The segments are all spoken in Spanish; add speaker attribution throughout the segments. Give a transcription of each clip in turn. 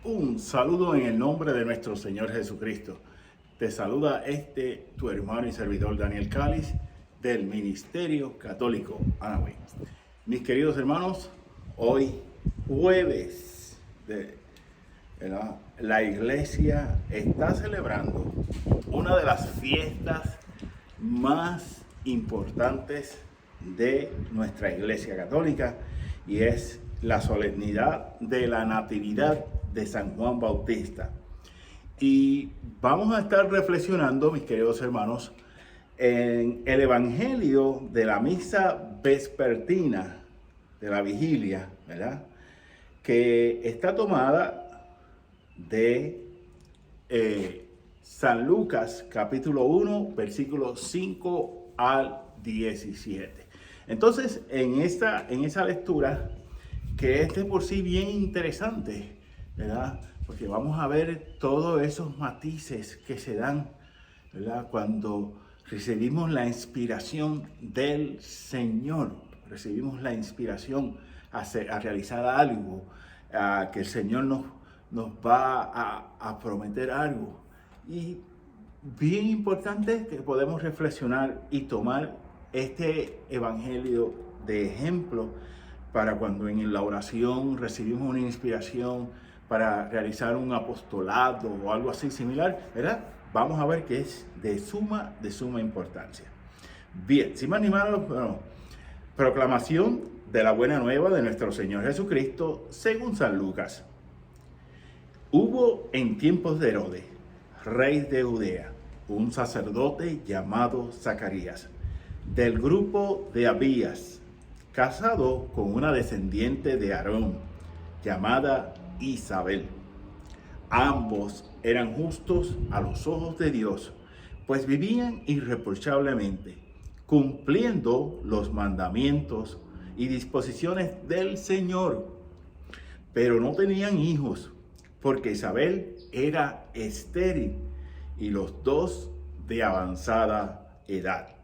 Speaker 1: Un saludo en el nombre de nuestro Señor Jesucristo. Te saluda tu hermano y servidor Daniel Cáliz del Ministerio Católico Anagüey. Mis queridos hermanos, hoy jueves la iglesia está celebrando una de las fiestas más importantes de nuestra iglesia católica y es la solemnidad de la Natividad de San Juan Bautista. Y vamos a estar reflexionando, mis queridos hermanos, en el Evangelio de la misa vespertina de la vigilia, ¿verdad? Que está tomada de San Lucas capítulo 1, versículos 5 al 17. Entonces, en esa lectura, que es de por sí bien interesante, ¿verdad? Porque vamos a ver todos esos matices que se dan, ¿verdad? Cuando recibimos la inspiración del Señor, recibimos la inspiración a realizar algo, que el Señor nos va a prometer algo. Y bien importante que podemos reflexionar y tomar este evangelio de ejemplo para cuando en la oración recibimos una inspiración para realizar un apostolado o algo así similar, ¿verdad? Vamos a ver que es de suma importancia. Bien, sin más ni menos, bueno, proclamación de la buena nueva de nuestro Señor Jesucristo según San Lucas. Hubo en tiempos de Herodes, rey de Judea, un sacerdote llamado Zacarías, del grupo de Abías, casado con una descendiente de Aarón, llamada Isabel. Ambos eran justos a los ojos de Dios, pues vivían irreprochablemente, cumpliendo los mandamientos y disposiciones del Señor. Pero no tenían hijos, porque Isabel era estéril y los dos de avanzada edad.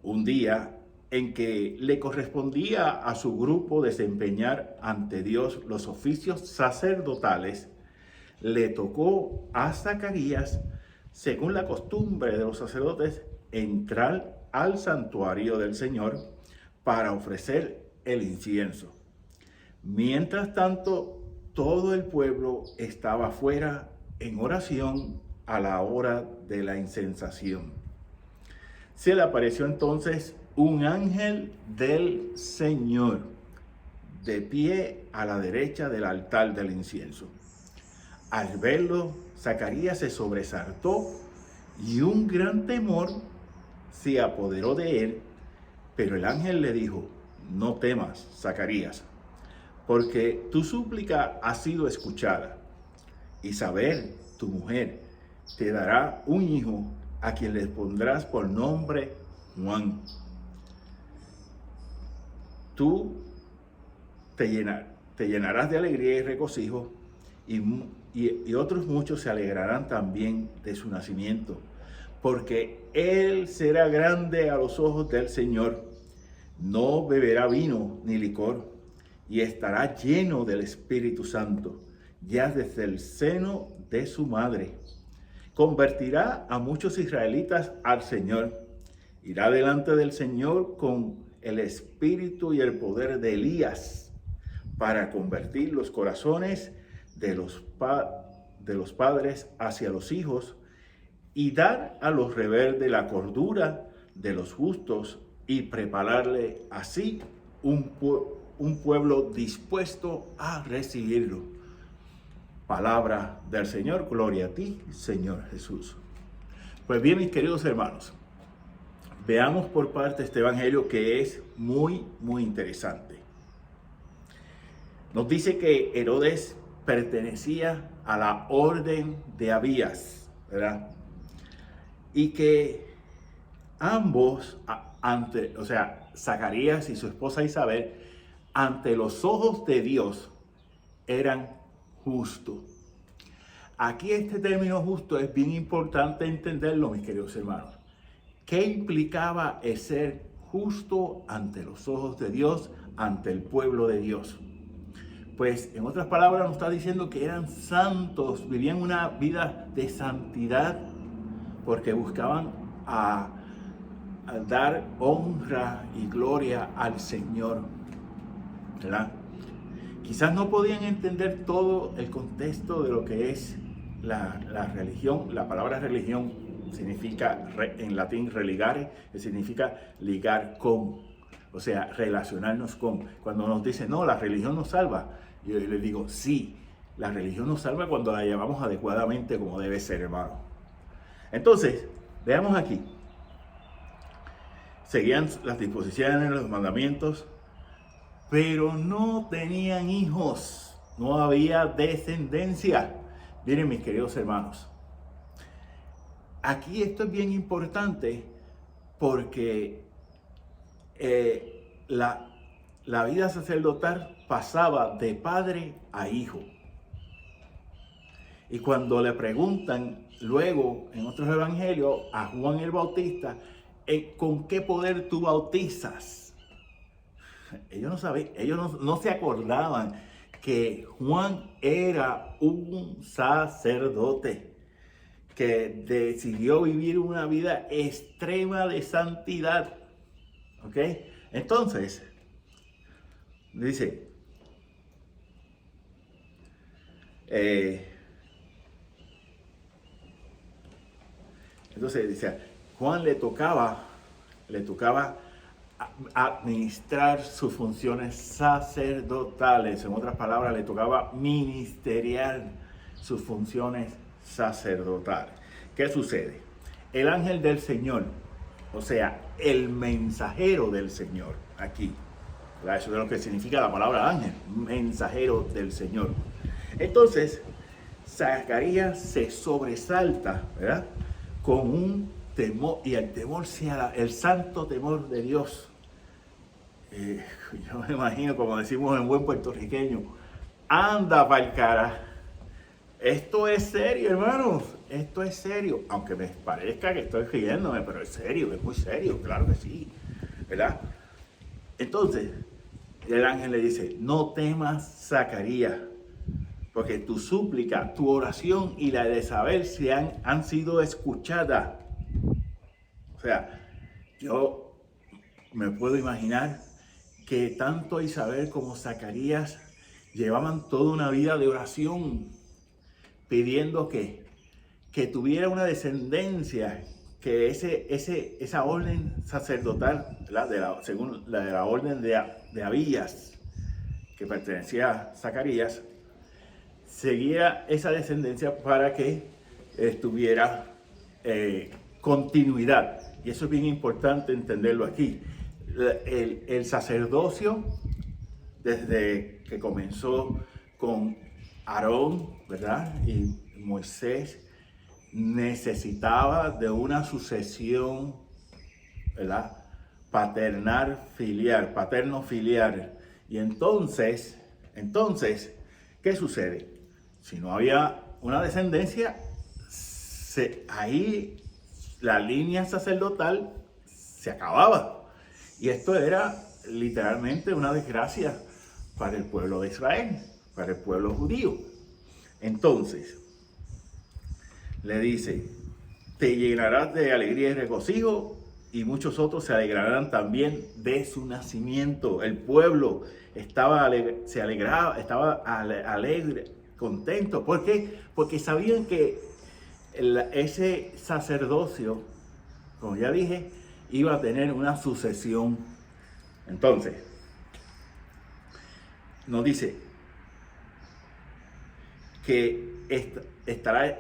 Speaker 1: Un día en que le correspondía a su grupo desempeñar ante Dios los oficios sacerdotales, le tocó a Zacarías, según la costumbre de los sacerdotes, entrar al santuario del Señor para ofrecer el incienso. Mientras tanto, todo el pueblo estaba afuera en oración a la hora de la incensación. Se le apareció entonces un ángel del Señor de pie a la derecha del altar del incienso. Al verlo, Zacarías se sobresaltó y un gran temor se apoderó de él, pero el ángel le dijo: no temas, Zacarías, porque tu súplica ha sido escuchada. Isabel, tu mujer, te dará un hijo a quien le pondrás por nombre Juan. Tú te llenarás de alegría y regocijo, y otros muchos se alegrarán también de su nacimiento, porque él será grande a los ojos del Señor. No beberá vino ni licor, y estará lleno del Espíritu Santo, ya desde el seno de su madre. Convertirá a muchos israelitas al Señor. Irá delante del Señor con el espíritu y el poder de Elías, para convertir los corazones de los padres hacia los hijos y dar a los rebeldes la cordura de los justos y prepararle así un pueblo dispuesto a recibirlo. Palabra del Señor, gloria a ti, Señor Jesús. Pues bien, mis queridos hermanos, veamos por parte este evangelio que es muy interesante. Nos dice que Herodes pertenecía a la orden de Abías, ¿verdad? Y que ambos, Zacarías y su esposa Isabel, ante los ojos de Dios, eran justos. Aquí este término justo es bien importante entenderlo, mis queridos hermanos. ¿Qué implicaba el ser justo ante los ojos de Dios, ante el pueblo de Dios? Pues en otras palabras nos está diciendo que eran santos, vivían una vida de santidad porque buscaban a dar honra y gloria al Señor, ¿verdad? Quizás no podían entender todo el contexto de lo que es la religión. La palabra religión significa en latín religare, que significa ligar con, o sea, relacionarnos con. Cuando nos dicen, no, la religión nos salva, yo les digo, sí, la religión nos salva cuando la llevamos adecuadamente como debe ser, hermano. Entonces, veamos aquí. Seguían las disposiciones, los mandamientos, pero no tenían hijos, no había descendencia. Miren, mis queridos hermanos, aquí esto es bien importante porque la vida sacerdotal pasaba de padre a hijo. Y cuando le preguntan luego en otros evangelios a Juan el Bautista, ¿con qué poder tú bautizas? Ellos no sabían, ellos no se acordaban que Juan era un sacerdote que decidió vivir una vida extrema de santidad. ¿Ok? Entonces, dice, Juan le tocaba administrar sus funciones sacerdotales. En otras palabras, le tocaba ministeriar sus funciones sacerdotales. ¿Qué sucede? El ángel del Señor, o sea, el mensajero del Señor, aquí, ¿verdad? Eso es lo que significa la palabra ángel, mensajero del Señor. Entonces, Zacarías se sobresalta, ¿verdad? Con un temor, y el temor sea el santo temor de Dios. Yo me imagino, como decimos en buen puertorriqueño, anda pa'l cara. Esto es serio, hermanos, esto es serio. Aunque me parezca que estoy riéndome, pero es serio, es muy serio, claro que sí, ¿verdad? Entonces, el ángel le dice, no temas, Zacarías, porque tu súplica, tu oración y la de Isabel han sido escuchadas. O sea, yo me puedo imaginar que tanto Isabel como Zacarías llevaban toda una vida de oración, pidiendo que tuviera una descendencia, que esa orden sacerdotal, según la de la orden de Abías, que pertenecía a Zacarías, seguía esa descendencia para que estuviera continuidad. Y eso es bien importante entenderlo aquí. El sacerdocio, desde que comenzó con Aarón, ¿verdad? Y Moisés, necesitaba de una sucesión, ¿verdad? Paterno-filial. Y entonces, ¿qué sucede? Si no había una descendencia, ahí la línea sacerdotal se acababa. Y esto era literalmente una desgracia para el pueblo de Israel, para el pueblo judío. Entonces, le dice, te llenarás de alegría y regocijo, y muchos otros se alegrarán también de su nacimiento. El pueblo estaba alegre, contento. ¿Por qué? Porque sabían que ese sacerdocio, como ya dije, iba a tener una sucesión. Entonces, nos dice que estará,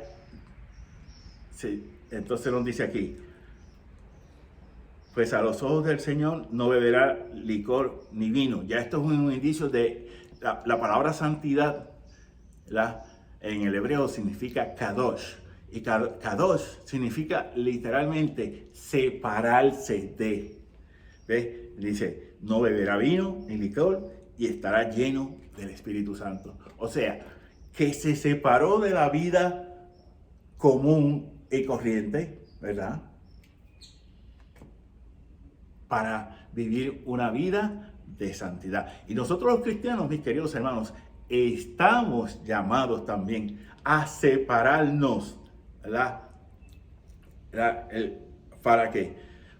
Speaker 1: entonces nos dice aquí, pues a los ojos del Señor no beberá licor ni vino. Ya esto es un indicio de la palabra santidad, en el hebreo significa kadosh. Y kadosh significa literalmente separarse de. ¿Ves? Dice, no beberá vino ni licor y estará lleno del Espíritu Santo. O sea, que se separó de la vida común y corriente, ¿verdad? Para vivir una vida de santidad. Y nosotros los cristianos, mis queridos hermanos, estamos llamados también a separarnos, ¿verdad? ¿Para qué?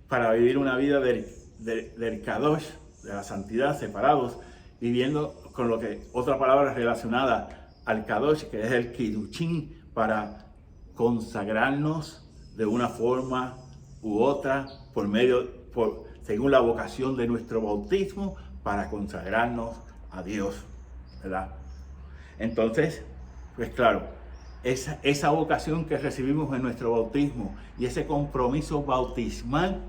Speaker 1: Para vivir una vida del Kadosh, de la santidad, separados, viviendo con lo que, otra palabra relacionada al Kadosh, que es el Kiddushim, para consagrarnos de una forma u otra, según la vocación de nuestro bautismo, para consagrarnos a Dios, ¿verdad? Entonces, pues claro, esa vocación que recibimos en nuestro bautismo y ese compromiso bautismal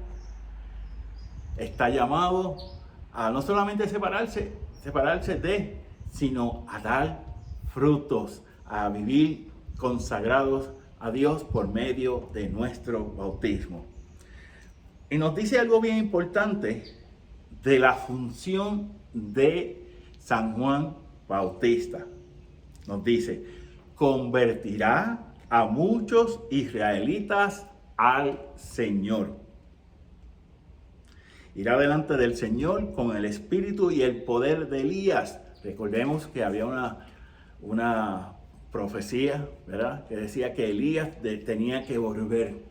Speaker 1: está llamado a no solamente separarse de, sino a dar frutos, a vivir consagrados a Dios por medio de nuestro bautismo. Y nos dice algo bien importante de la función de San Juan Bautista. Nos dice: convertirá a muchos israelitas al Señor. Irá delante del Señor con el espíritu y el poder de Elías. Recordemos que había una profecía, ¿verdad?, que decía que Elías tenía que volver.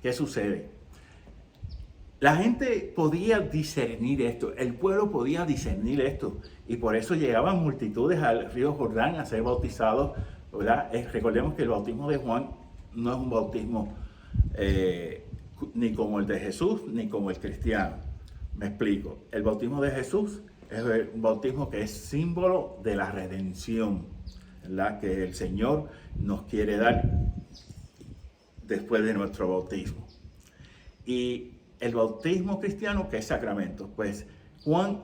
Speaker 1: ¿Qué sucede? La gente podía discernir esto, el pueblo podía discernir esto, y por eso llegaban multitudes al río Jordán a ser bautizados, ¿verdad? Recordemos que el bautismo de Juan no es un bautismo ni como el de Jesús, ni como el cristiano. Me explico. El bautismo de Jesús es un bautismo que es símbolo de la redención, ¿verdad?, que el Señor nos quiere dar después de nuestro bautismo. Y el bautismo cristiano, que es sacramento, pues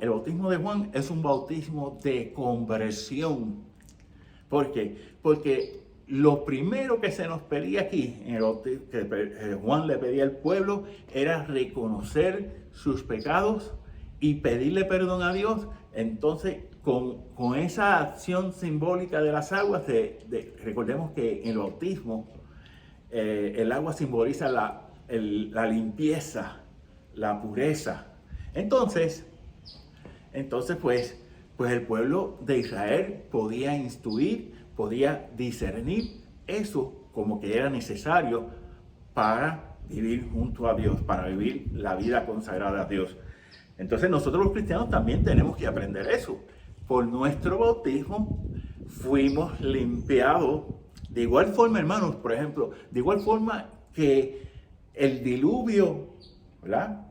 Speaker 1: el bautismo de Juan es un bautismo de conversión. ¿Por qué? Porque lo primero que se nos pedía aquí, que Juan le pedía al pueblo, era reconocer sus pecados y pedirle perdón a Dios. Entonces, con esa acción simbólica de las aguas, recordemos que en el bautismo el agua simboliza la limpieza, la pureza. Entonces pues el pueblo de Israel podía instruir, podía discernir eso como que era necesario para vivir junto a Dios, para vivir la vida consagrada a Dios. Entonces nosotros los cristianos también tenemos que aprender eso. Por nuestro bautismo fuimos limpiados. De igual forma, hermanos, por ejemplo, de igual forma que el diluvio, ¿verdad?,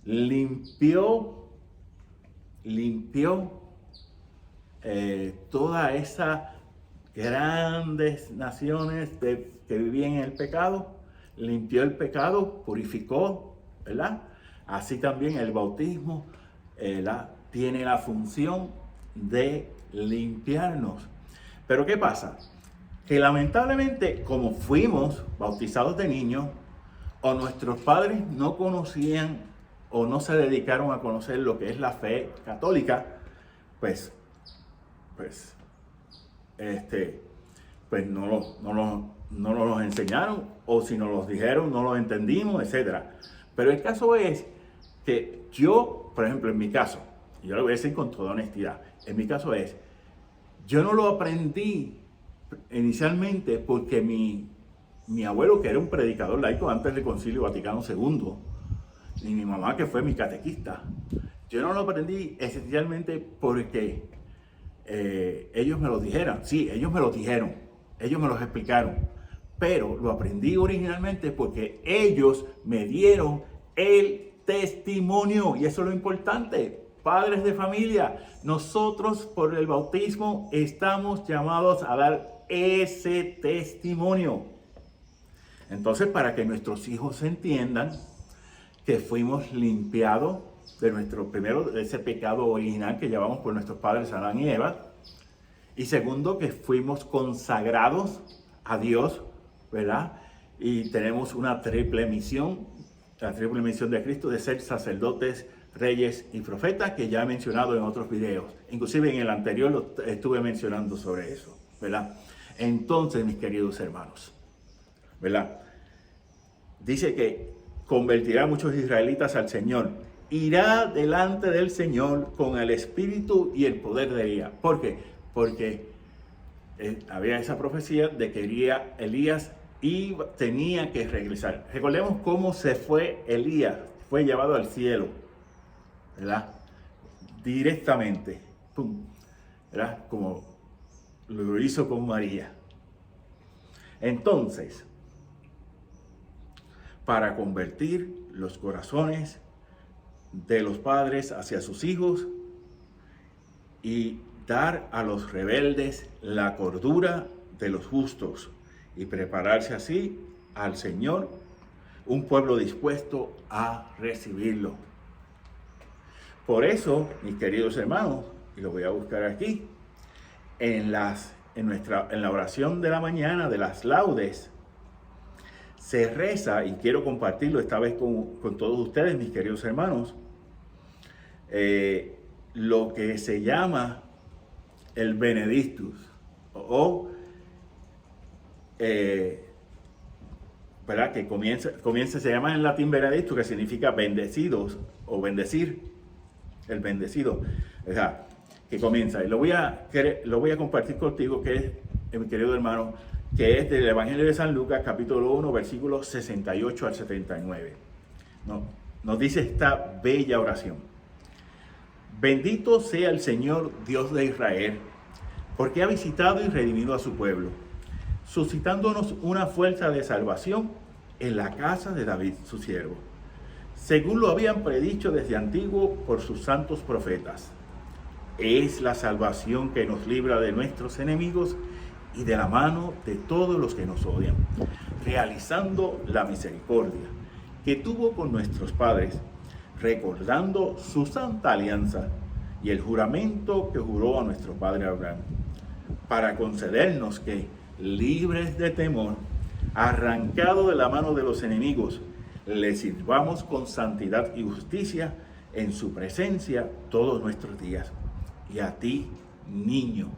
Speaker 1: limpió todas esas grandes naciones que vivían en el pecado, limpió el pecado, purificó, ¿verdad? Así también el bautismo tiene la función de limpiarnos. Pero ¿qué pasa? Que lamentablemente, como fuimos bautizados de niños, o nuestros padres no conocían o no se dedicaron a conocer lo que es la fe católica, pues no nos enseñaron, o si nos los dijeron no los entendimos, etc. Pero el caso es que yo, por ejemplo, en mi caso, y yo lo voy a decir con toda honestidad, en mi caso yo no lo aprendí inicialmente porque mi abuelo, que era un predicador laico antes del Concilio Vaticano II, y mi mamá, que fue mi catequista, yo no lo aprendí esencialmente porque ellos me lo dijeran. Sí, ellos me lo dijeron, ellos me lo explicaron, pero lo aprendí originalmente porque ellos me dieron el testimonio, y eso es lo importante. Padres de familia, nosotros por el bautismo estamos llamados a dar ese testimonio. Entonces, para que nuestros hijos entiendan que fuimos limpiados de ese pecado original que llevamos por nuestros padres Adán y Eva, y segundo, que fuimos consagrados a Dios, ¿verdad? Y tenemos una triple misión, la triple misión de Cristo, de ser sacerdotes, reyes y profetas, que ya he mencionado en otros videos. Inclusive en el anterior estuve mencionando sobre eso, ¿verdad? Entonces, mis queridos hermanos, ¿verdad?, dice que convertirá a muchos israelitas al Señor. Irá delante del Señor con el espíritu y el poder de Elías. ¿Por qué? porque había esa profecía de que Elías tenía que regresar. Recordemos cómo se fue Elías, fue llevado al cielo, ¿verdad? Directamente, pum, ¿verdad? Como lo hizo con María. Entonces, para convertir los corazones de los padres hacia sus hijos y dar a los rebeldes la cordura de los justos y prepararse así al Señor, un pueblo dispuesto a recibirlo. Por eso, mis queridos hermanos, y lo voy a buscar aquí, en la oración de la mañana de las laudes, se reza, y quiero compartirlo esta vez con todos ustedes, mis queridos hermanos, lo que se llama el Benedictus, ¿verdad? Que comienza, se llama en latín Benedictus, que significa bendecidos o bendecir, el bendecido, o sea, que comienza, y lo voy a compartir contigo, que es, mi querido hermano, que es del Evangelio de San Lucas, capítulo 1, versículos 68 al 79. Nos dice esta bella oración: bendito sea el Señor Dios de Israel, porque ha visitado y redimido a su pueblo, suscitándonos una fuerza de salvación en la casa de David, su siervo, según lo habían predicho desde antiguo por sus santos profetas. Es la salvación que nos libra de nuestros enemigos y de la mano de todos los que nos odian, realizando la misericordia que tuvo con nuestros padres, recordando su santa alianza y el juramento que juró a nuestro padre Abraham, para concedernos que, libres de temor, arrancado de la mano de los enemigos, le sirvamos con santidad y justicia en su presencia todos nuestros días. Y a ti, niño,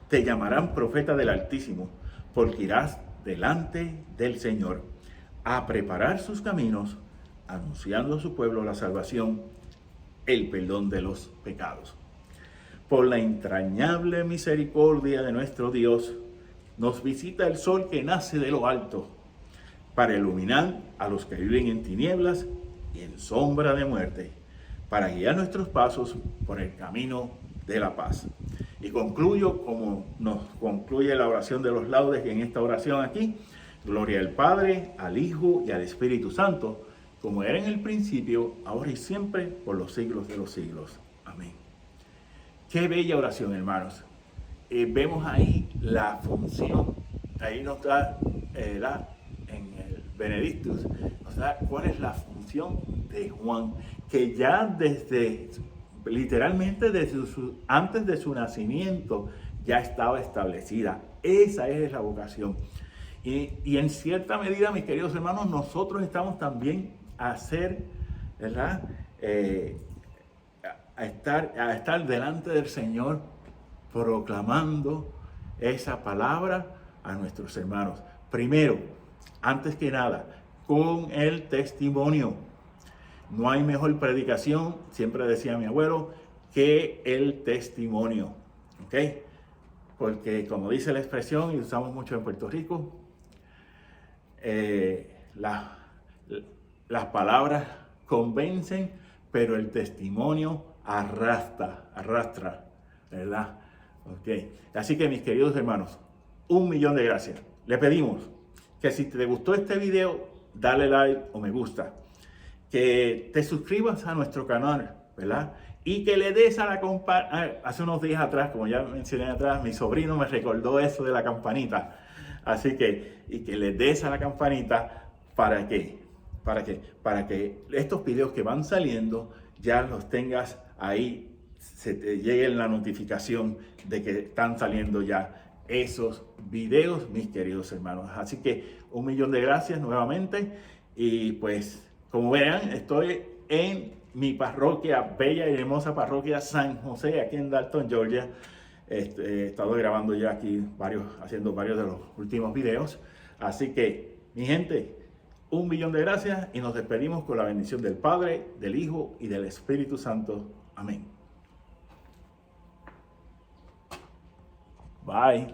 Speaker 1: te llamarán profeta del Altísimo, porque irás delante del Señor a preparar sus caminos, anunciando a su pueblo la salvación, el perdón de los pecados. Por la entrañable misericordia de nuestro Dios, nos visita el sol que nace de lo alto, para iluminar a los que viven en tinieblas y en sombra de muerte, para guiar nuestros pasos por el camino de la paz. Y concluyo como nos concluye la oración de los laudes, en esta oración aquí: gloria al Padre, al Hijo y al Espíritu Santo, como era en el principio, ahora y siempre, por los siglos de los siglos. Amén. Qué bella oración, hermanos. Vemos ahí la función, ahí nos da en el Benedictus, nos da cuál es la función de Juan, que ya literalmente antes de su nacimiento ya estaba establecida. Esa es la vocación. Y en cierta medida, mis queridos hermanos, nosotros estamos también a estar delante del Señor, proclamando esa palabra a nuestros hermanos. Primero, antes que nada, con el testimonio. No hay mejor predicación, siempre decía mi abuelo, que el testimonio. ¿Ok? Porque como dice la expresión, y usamos mucho en Puerto Rico, las palabras convencen, pero el testimonio arrastra, ¿verdad? Ok. Así que, mis queridos hermanos, 1.000.000 de gracias. Le pedimos que si te gustó este video, dale like o me gusta. Que te suscribas a nuestro canal, ¿verdad? Y que le des a la campanita. Hace unos días atrás, como ya mencioné atrás, mi sobrino me recordó eso de la campanita. Así que, y que le des a la campanita, ¿para qué? Para que estos videos que van saliendo ya los tengas ahí, se te llegue la notificación de que están saliendo ya esos videos, mis queridos hermanos. Así que 1.000.000 de gracias nuevamente. Y pues, como vean, estoy en mi parroquia, bella y hermosa parroquia San José, aquí en Dalton, Georgia. He estado grabando ya aquí haciendo varios de los últimos videos. Así que, mi gente, 1.000.000 de gracias y nos despedimos con la bendición del Padre, del Hijo y del Espíritu Santo. Amén. Bye.